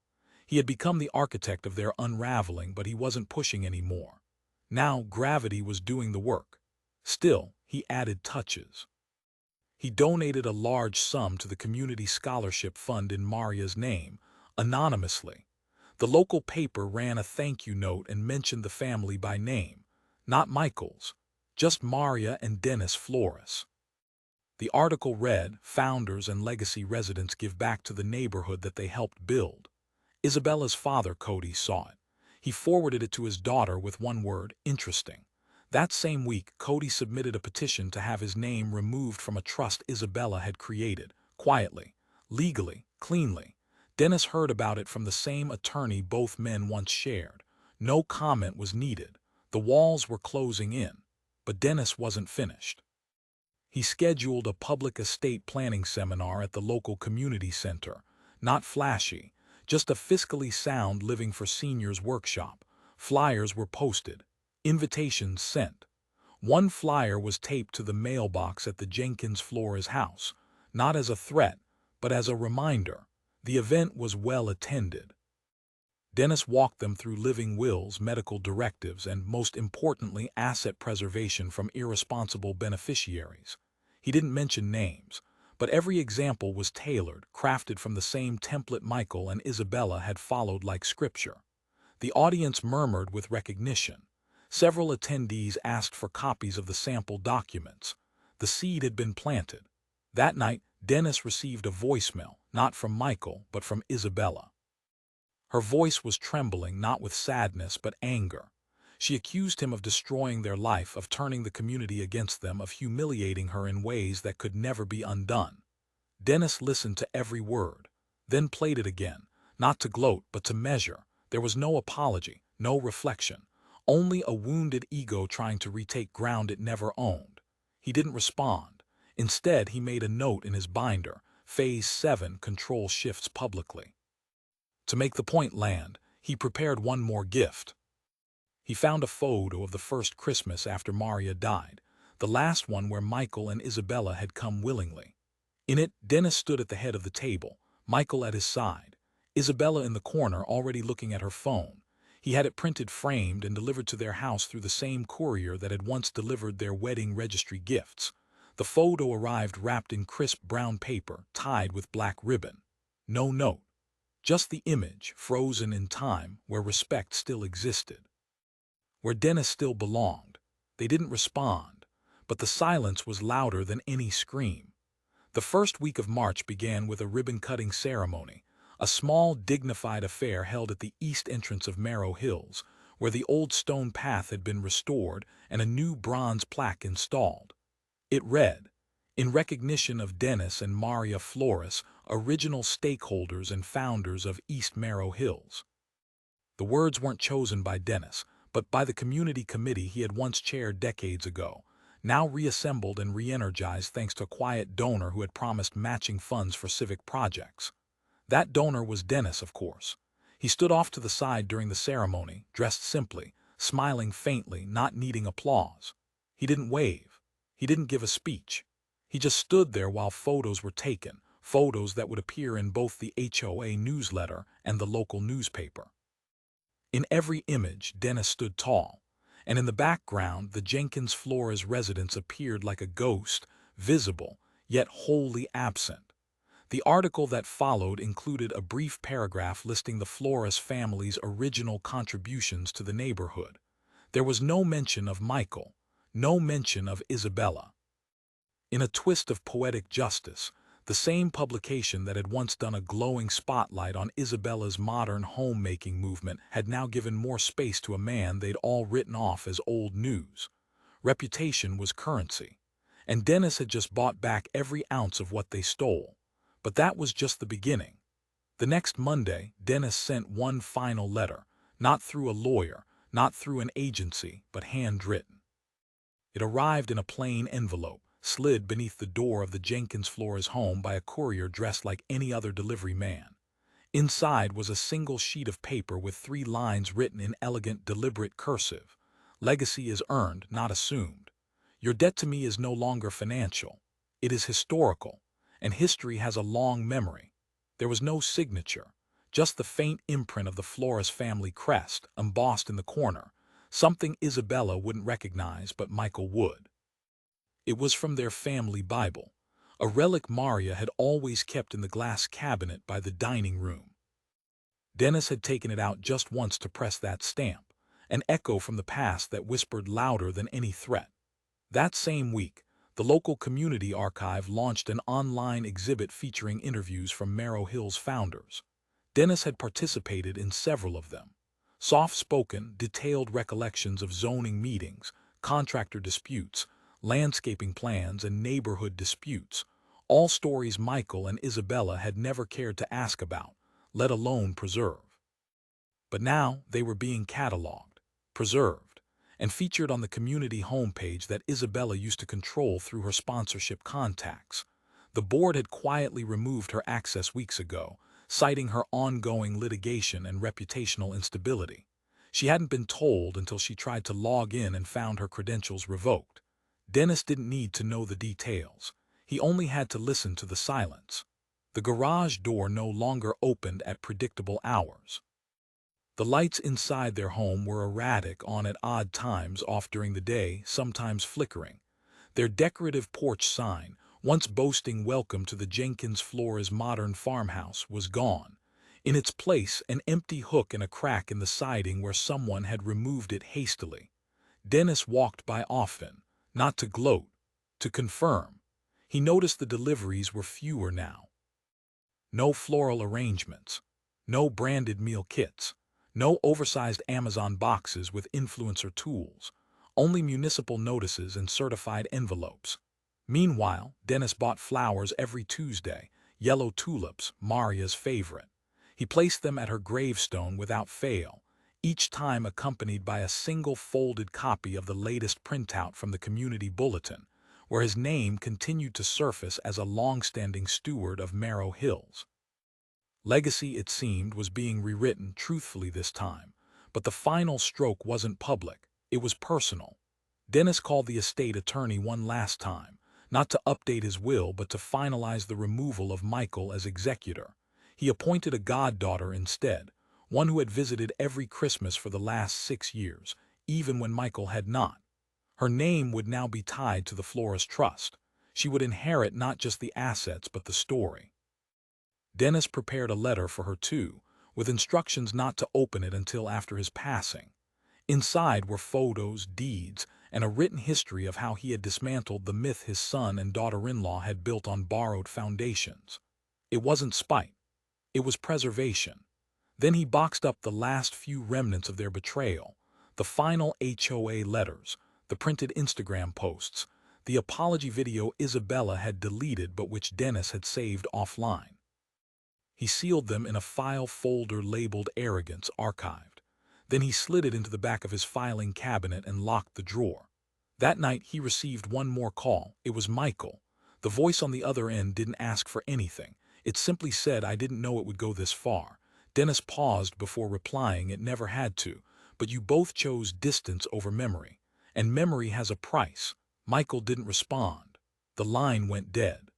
Speaker 1: He had become the architect of their unraveling, but he wasn't pushing anymore. Now gravity was doing the work. Still, he added touches. He donated a large sum to the community scholarship fund in Maria's name, anonymously. The local paper ran a thank you note and mentioned the family by name, not Michael's, just Maria and Dennis Flores. The article read, "Founders and legacy residents give back to the neighborhood that they helped build." Isabella's father, Cody, saw it. He forwarded it to his daughter with one word, "interesting." That same week, Cody submitted a petition to have his name removed from a trust Isabella had created, quietly, legally, cleanly. Dennis heard about it from the same attorney both men once shared. No comment was needed. The walls were closing in, but Dennis wasn't finished. He scheduled a public estate planning seminar at the local community center. Not flashy, just a fiscally sound living for seniors workshop. Flyers were posted, invitations sent. One flyer was taped to the mailbox at the Jenkins Flores house, not as a threat, but as a reminder. The event was well attended. Dennis walked them through living wills, medical directives, and, most importantly, asset preservation from irresponsible beneficiaries. He didn't mention names, but every example was tailored, crafted from the same template Michael and Isabella had followed like scripture. The audience murmured with recognition. Several attendees asked for copies of the sample documents. The seed had been planted. That night, Dennis received a voicemail, not from Michael, but from Isabella. Her voice was trembling, not with sadness, but anger. She accused him of destroying their life, of turning the community against them, of humiliating her in ways that could never be undone. Dennis listened to every word, then played it again, not to gloat, but to measure. There was no apology, no reflection, only a wounded ego trying to retake ground it never owned. He didn't respond. Instead, he made a note in his binder, Phase 7, Control Shifts Publicly. To make the point land, he prepared one more gift. He found a photo of the first Christmas after Maria died, the last one where Michael and Isabella had come willingly. In it, Dennis stood at the head of the table, Michael at his side, Isabella in the corner already looking at her phone. He had it printed, framed, and delivered to their house through the same courier that had once delivered their wedding registry gifts. The photo arrived wrapped in crisp brown paper, tied with black ribbon. No note. Just the image, frozen in time, where respect still existed. Where Dennis still belonged. They didn't respond, but the silence was louder than any scream. The first week of March began with a ribbon-cutting ceremony, a small, dignified affair held at the east entrance of Marrow Hills, where the old stone path had been restored and a new bronze plaque installed. It read, "In recognition of Dennis and Maria Flores, original stakeholders and founders of East Marrow Hills." The words weren't chosen by Dennis, but by the community committee he had once chaired decades ago, now reassembled and re-energized thanks to a quiet donor who had promised matching funds for civic projects. That donor was Dennis, of course. He stood off to the side during the ceremony, dressed simply, smiling faintly, not needing applause. He didn't wave. He didn't give a speech. He just stood there while photos were taken, photos that would appear in both the HOA newsletter and the local newspaper. In every image, Dennis stood tall, and in the background, the Jenkins Flores residence appeared like a ghost, visible, yet wholly absent. The article that followed included a brief paragraph listing the Flores family's original contributions to the neighborhood. There was no mention of Michael, no mention of Isabella. In a twist of poetic justice, the same publication that had once done a glowing spotlight on Isabella's modern homemaking movement had now given more space to a man they'd all written off as old news. Reputation was currency, and Dennis had just bought back every ounce of what they stole. But that was just the beginning. The next Monday, Dennis sent one final letter, not through a lawyer, not through an agency, but handwritten. It arrived in a plain envelope, slid beneath the door of the Jenkins Flores home by a courier dressed like any other delivery man. Inside was a single sheet of paper with 3 lines written in elegant, deliberate cursive. Legacy is earned, not assumed. Your debt to me is no longer financial. It is historical, and history has a long memory. There was no signature, just the faint imprint of the Flores family crest, embossed in the corner, something Isabella wouldn't recognize but Michael would. It was from their family Bible, a relic Maria had always kept in the glass cabinet by the dining room. Dennis had taken it out just once to press that stamp, an echo from the past that whispered louder than any threat. That same week, the local community archive launched an online exhibit featuring interviews from Merrow Hill's founders. Dennis had participated in several of them. Soft-spoken, detailed recollections of zoning meetings, contractor disputes, landscaping plans, and neighborhood disputes, all stories Michael and Isabella had never cared to ask about, let alone preserve. But now they were being cataloged, preserved, and featured on the community homepage that Isabella used to control through her sponsorship contacts. The board had quietly removed her access weeks ago, citing her ongoing litigation and reputational instability. She hadn't been told until she tried to log in and found her credentials revoked. Dennis didn't need to know the details. He only had to listen to the silence. The garage door no longer opened at predictable hours. The lights inside their home were erratic, on at odd times, off during the day, sometimes flickering. Their decorative porch sign, once boasting welcome to the Jenkins Flores modern farmhouse, was gone. In its place, an empty hook and a crack in the siding where someone had removed it hastily. Dennis walked by often, not to gloat, to confirm. He noticed the deliveries were fewer now. No floral arrangements, no branded meal kits, no oversized Amazon boxes with influencer tools, only municipal notices and certified envelopes. Meanwhile, Dennis bought flowers every Tuesday, yellow tulips, Maria's favorite. He placed them at her gravestone without fail, each time accompanied by a single folded copy of the latest printout from the community bulletin, where his name continued to surface as a long-standing steward of Merrow Hills. Legacy, it seemed, was being rewritten truthfully this time, but the final stroke wasn't public, it was personal. Dennis called the estate attorney one last time, not to update his will but to finalize the removal of Michael as executor. He appointed a goddaughter instead, one who had visited every Christmas for the last 6 years, even when Michael had not. Her name would now be tied to the Flores Trust. She would inherit not just the assets but the story. Dennis prepared a letter for her too, with instructions not to open it until after his passing. Inside were photos, deeds, and a written history of how he had dismantled the myth his son and daughter-in-law had built on borrowed foundations. It wasn't spite. It was preservation. Then he boxed up the last few remnants of their betrayal, the final HOA letters, the printed Instagram posts, the apology video Isabella had deleted but which Dennis had saved offline. He sealed them in a file folder labeled Arrogance Archived. Then he slid it into the back of his filing cabinet and locked the drawer. That night he received one more call. It was Michael. The voice on the other end didn't ask for anything. It simply said, "I didn't know it would go this far." Dennis paused before replying. It never had to, but you both chose distance over memory. And memory has a price. Michael didn't respond. The line went dead.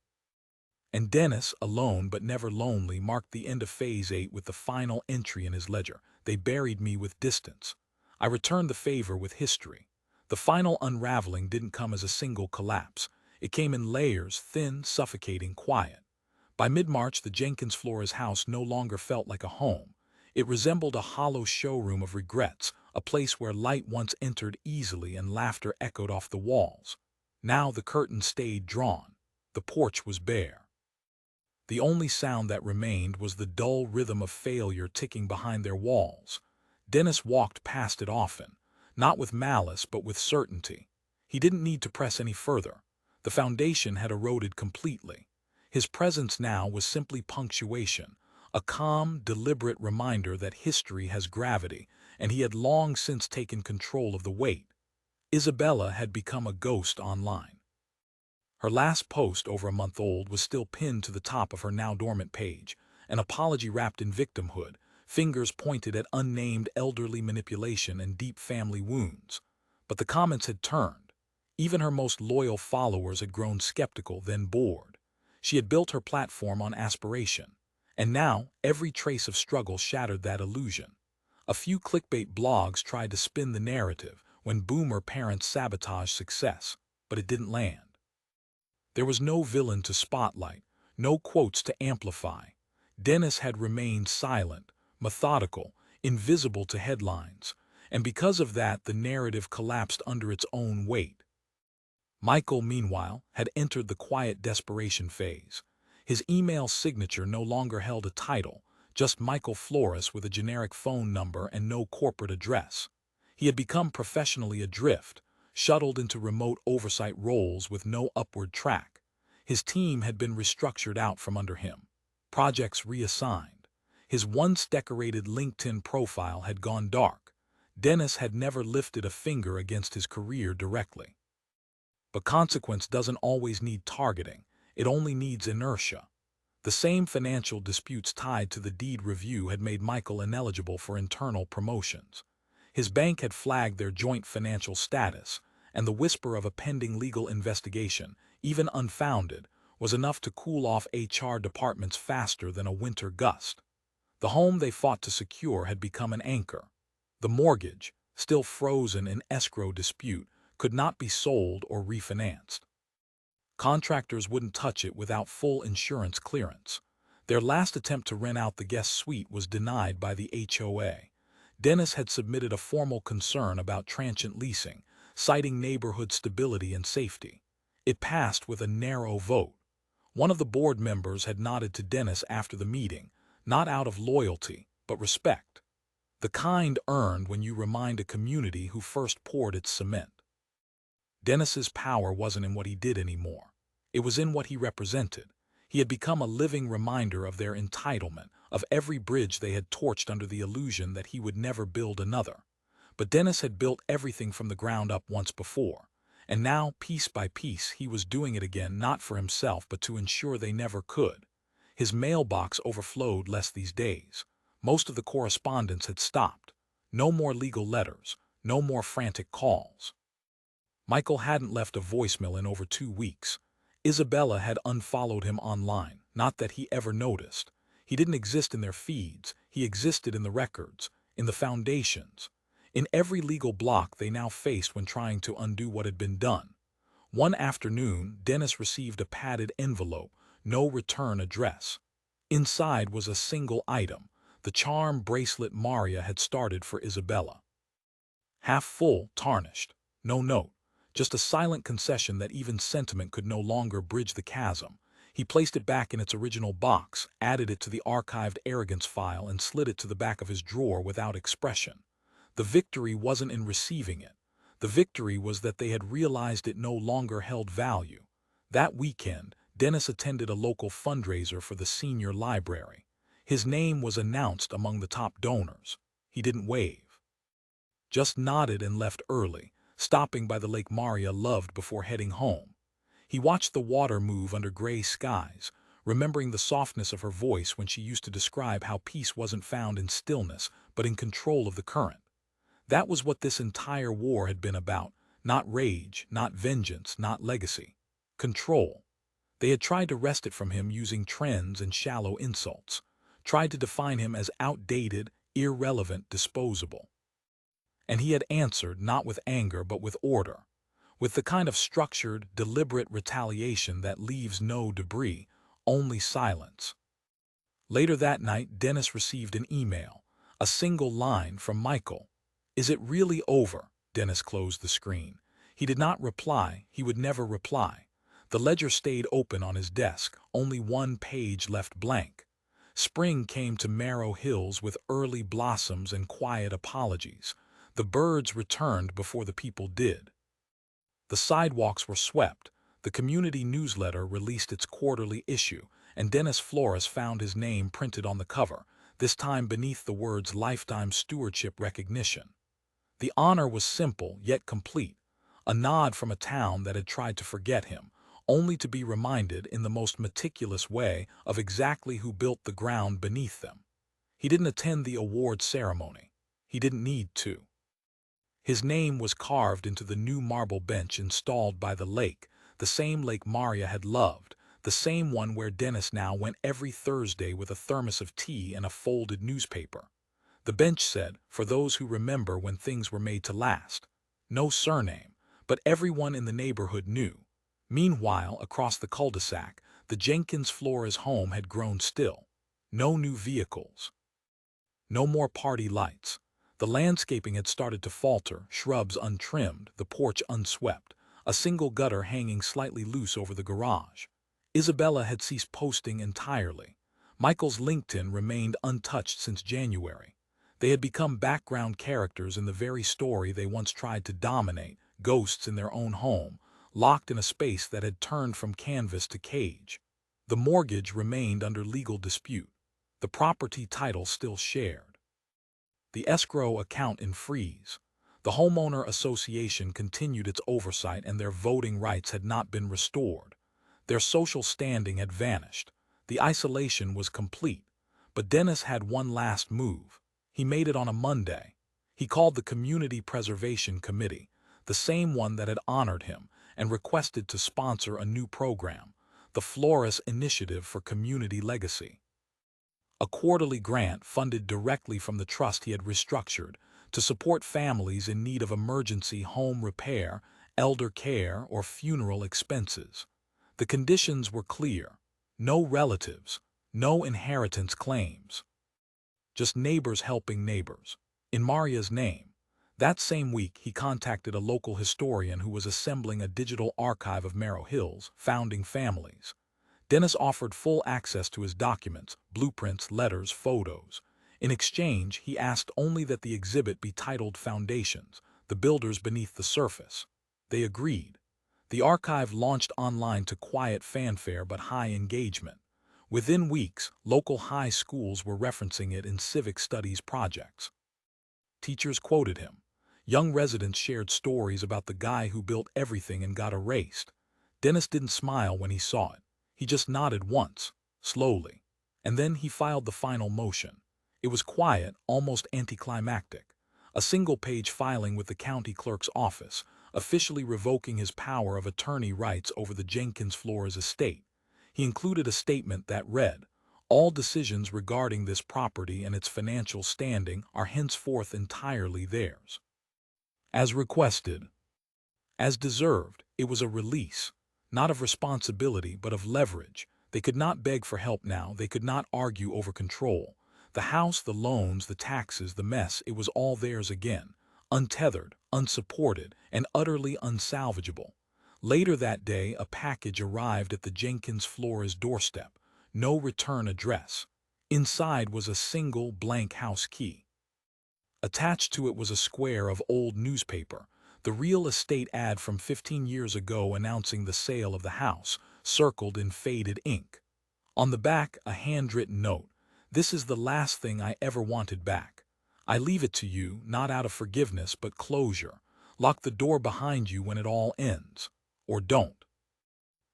Speaker 1: And Dennis, alone but never lonely, marked the end of Phase 8 with the final entry in his ledger. They buried me with distance. I returned the favor with history. The final unraveling didn't come as a single collapse. It came in layers, thin, suffocating, quiet. By mid-March, the Jenkins Flores house no longer felt like a home. It resembled a hollow showroom of regrets, a place where light once entered easily and laughter echoed off the walls. Now the curtain stayed drawn. The porch was bare. The only sound that remained was the dull rhythm of failure ticking behind their walls. Dennis walked past it often, not with malice but with certainty. He didn't need to press any further. The foundation had eroded completely. His presence now was simply punctuation, a calm, deliberate reminder that history has gravity, and he had long since taken control of the weight. Isabella had become a ghost online. Her last post, over a month old, was still pinned to the top of her now-dormant page, an apology wrapped in victimhood, fingers pointed at unnamed elderly manipulation and deep family wounds. But the comments had turned. Even her most loyal followers had grown skeptical, then bored. She had built her platform on aspiration, and now every trace of struggle shattered that illusion. A few clickbait blogs tried to spin the narrative when boomer parents sabotaged success, but it didn't land. There was no villain to spotlight, no quotes to amplify. Dennis had remained silent, methodical, invisible to headlines, and because of that the narrative collapsed under its own weight. Michael, meanwhile, had entered the quiet desperation phase. His email signature no longer held a title, just Michael Flores with a generic phone number and no corporate address. He had become professionally adrift, shuttled into remote oversight roles with no upward track. His team had been restructured out from under him, projects reassigned. His once-decorated LinkedIn profile had gone dark. Dennis had never lifted a finger against his career directly. But consequence doesn't always need targeting, it only needs inertia. The same financial disputes tied to the deed review had made Michael ineligible for internal promotions. His bank had flagged their joint financial status, and the whisper of a pending legal investigation, even unfounded, was enough to cool off HR departments faster than a winter gust. The home they fought to secure had become an anchor. The mortgage, still frozen in escrow dispute, could not be sold or refinanced. Contractors wouldn't touch it without full insurance clearance. Their last attempt to rent out the guest suite was denied by the HOA. Dennis had submitted a formal concern about transient leasing, citing neighborhood stability and safety. It passed with a narrow vote. One of the board members had nodded to Dennis after the meeting, not out of loyalty, but respect. The kind earned when you remind a community who first poured its cement. Dennis's power wasn't in what he did anymore. It was in what he represented. He had become a living reminder of their entitlement, of every bridge they had torched under the illusion that he would never build another. But Dennis had built everything from the ground up once before, and now, piece by piece, he was doing it again, not for himself but to ensure they never could. His mailbox overflowed less these days. Most of the correspondence had stopped. No more legal letters, no more frantic calls. Michael hadn't left a voicemail in over 2 weeks. Isabella had unfollowed him online, not that he ever noticed. He didn't exist in their feeds, he existed in the records, in the foundations, in every legal block they now faced when trying to undo what had been done. One afternoon, Dennis received a padded envelope, no return address. Inside was a single item, the charm bracelet Maria had started for Isabella. Half full, tarnished, no note. Just a silent concession that even sentiment could no longer bridge the chasm. He placed it back in its original box, added it to the archived arrogance file, and slid it to the back of his drawer without expression. The victory wasn't in receiving it. The victory was that they had realized it no longer held value. That weekend, Dennis attended a local fundraiser for the senior library. His name was announced among the top donors. He didn't wave. Just nodded and left early, stopping by the lake Maria loved before heading home. He watched the water move under gray skies, remembering the softness of her voice when she used to describe how peace wasn't found in stillness, but in control of the current. That was what this entire war had been about, not rage, not vengeance, not legacy. Control. They had tried to wrest it from him using trends and shallow insults, tried to define him as outdated, irrelevant, disposable. And he had answered not with anger but with order, with the kind of structured, deliberate retaliation that leaves no debris, only silence. Later that night, Dennis received an email, a single line from Michael. "Is it really over?" Dennis closed the screen. He did not reply. He would never reply. The ledger stayed open on his desk, only one page left blank. Spring came to Marrow Hills with early blossoms and quiet apologies. The birds returned before the people did. The sidewalks were swept. The community newsletter released its quarterly issue, and Dennis Flores found his name printed on the cover, this time beneath the words Lifetime Stewardship Recognition. The honor was simple yet complete, a nod from a town that had tried to forget him, only to be reminded in the most meticulous way of exactly who built the ground beneath them. He didn't attend the award ceremony. He didn't need to. His name was carved into the new marble bench installed by the lake, the same lake Maria had loved, the same one where Dennis now went every Thursday with a thermos of tea and a folded newspaper. The bench said, "For those who remember when things were made to last." No surname, but everyone in the neighborhood knew. Meanwhile, across the cul-de-sac, the Jenkins Flores home had grown still. No new vehicles. No more party lights. The landscaping had started to falter, shrubs untrimmed, the porch unswept, a single gutter hanging slightly loose over the garage. Isabella had ceased posting entirely. Michael's LinkedIn remained untouched since January. They had become background characters in the very story they once tried to dominate, ghosts in their own home, locked in a space that had turned from canvas to cage. The mortgage remained under legal dispute. The property title still shared. The escrow account in freeze. The homeowner association continued its oversight and their voting rights had not been restored. Their social standing had vanished. The isolation was complete. But Dennis had one last move. He made it on a Monday. He called the Community Preservation Committee, the same one that had honored him, and requested to sponsor a new program, the Flores Initiative for Community Legacy. A quarterly grant funded directly from the trust he had restructured to support families in need of emergency home repair, elder care, or funeral expenses. The conditions were clear: no relatives, no inheritance claims. Just neighbors helping neighbors. In Maria's name. That same week, he contacted a local historian who was assembling a digital archive of Marrow Hills' founding families. Dennis offered full access to his documents, blueprints, letters, photos. In exchange, he asked only that the exhibit be titled Foundations, the Builders Beneath the Surface. They agreed. The archive launched online to quiet fanfare but high engagement. Within weeks, local high schools were referencing it in civic studies projects. Teachers quoted him. Young residents shared stories about the guy who built everything and got erased. Dennis didn't smile when he saw it. He just nodded once, slowly. And then he filed the final motion. It was quiet, almost anticlimactic. A single-page filing with the county clerk's office, officially revoking his power of attorney rights over the Jenkins Flores estate. He included a statement that read, "All decisions regarding this property and its financial standing are henceforth entirely theirs." As requested, as deserved, it was a release, not of responsibility but of leverage. They could not beg for help now, they could not argue over control. The house, the loans, the taxes, the mess, it was all theirs again, untethered, unsupported, and utterly unsalvageable. Later that day, a package arrived at the Jenkins Flores doorstep. No return address. Inside was a single blank house key. Attached to it was a square of old newspaper, the real estate ad from 15 years ago announcing the sale of the house, circled in faded ink. On the back, a handwritten note. "This is the last thing I ever wanted back. I leave it to you, not out of forgiveness but closure. Lock the door behind you when it all ends. Or don't.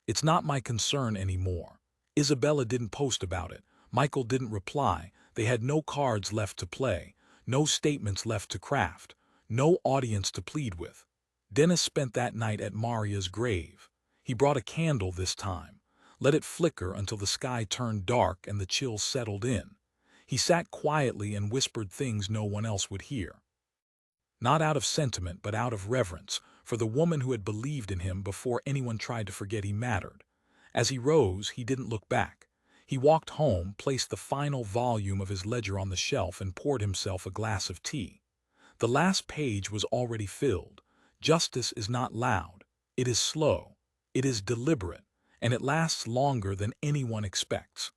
Speaker 1: It's not my concern anymore." Isabella didn't post about it. Michael didn't reply. They had no cards left to play, no statements left to craft, no audience to plead with. Dennis spent that night at Maria's grave. He brought a candle this time. Let it flicker until the sky turned dark and the chill settled in. He sat quietly and whispered things no one else would hear. Not out of sentiment, but out of reverence, for the woman who had believed in him before anyone tried to forget he mattered. As he rose, he didn't look back. He walked home, placed the final volume of his ledger on the shelf, and poured himself a glass of tea. The last page was already filled. Justice is not loud. It is slow. It is deliberate, and it lasts longer than anyone expects.